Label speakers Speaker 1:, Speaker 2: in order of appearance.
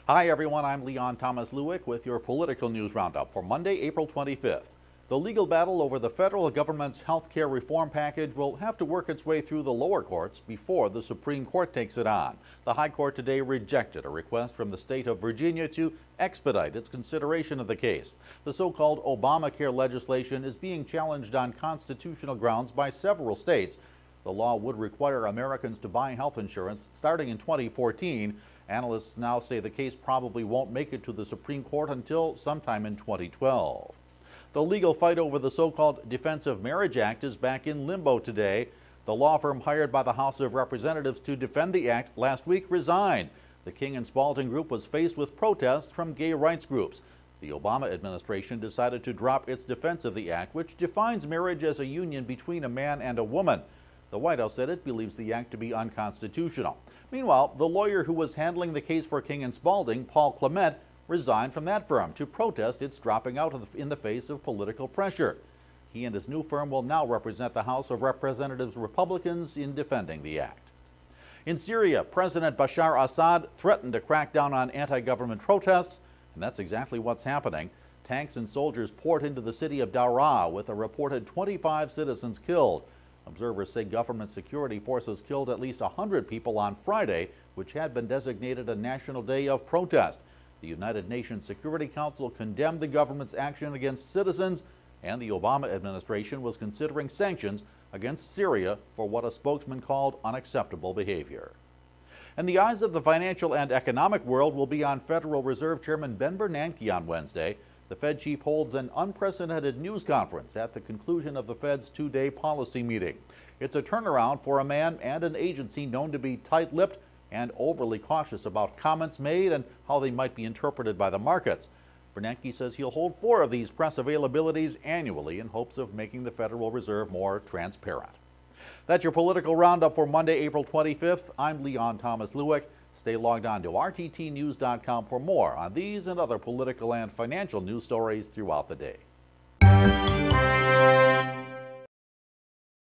Speaker 1: Hi everyone, I'm Leon Thomas Lewick with your political news roundup for Monday, April 25th. The legal battle over the federal government's health care reform package will have to work its way through the lower courts before the Supreme Court takes it on. The High Court today rejected a request from the state of Virginia to expedite its consideration of the case. The so-called Obamacare legislation is being challenged on constitutional grounds by several states. The law would require Americans to buy health insurance starting in 2014. Analysts now say the case probably won't make it to the Supreme Court until sometime in 2012. The legal fight over the so-called Defense of Marriage Act is back in limbo today. The law firm hired by the House of Representatives to defend the act last week resigned. The King and Spalding group was faced with protests from gay rights groups. The Obama administration decided to drop its defense of the act, which defines marriage as a union between a man and a woman. The White House said it believes the act to be unconstitutional. Meanwhile, the lawyer who was handling the case for King and Spalding, Paul Clement, resigned from that firm to protest its dropping out in the face of political pressure. He and his new firm will now represent the House of Representatives Republicans in defending the act. In Syria, President Bashar Assad threatened to crack down on anti-government protests, and that's exactly what's happening. Tanks and soldiers poured into the city of Daraa with a reported 25 citizens killed. Observers say government security forces killed at least 100 people on Friday, which had been designated a national day of protest. The United Nations Security Council condemned the government's action against citizens, and the Obama administration was considering sanctions against Syria for what a spokesman called unacceptable behavior. And the eyes of the financial and economic world will be on Federal Reserve Chairman Ben Bernanke on Wednesday. The Fed chief holds an unprecedented news conference at the conclusion of the Fed's two-day policy meeting. It's a turnaround for a man and an agency known to be tight-lipped and overly cautious about comments made and how they might be interpreted by the markets. Bernanke says he'll hold 4 of these press availabilities annually in hopes of making the Federal Reserve more transparent. That's your political roundup for Monday, April 25th. I'm Leon Thomas Lewick. Stay logged on to rttnews.com for more on these and other political and financial news stories throughout the day.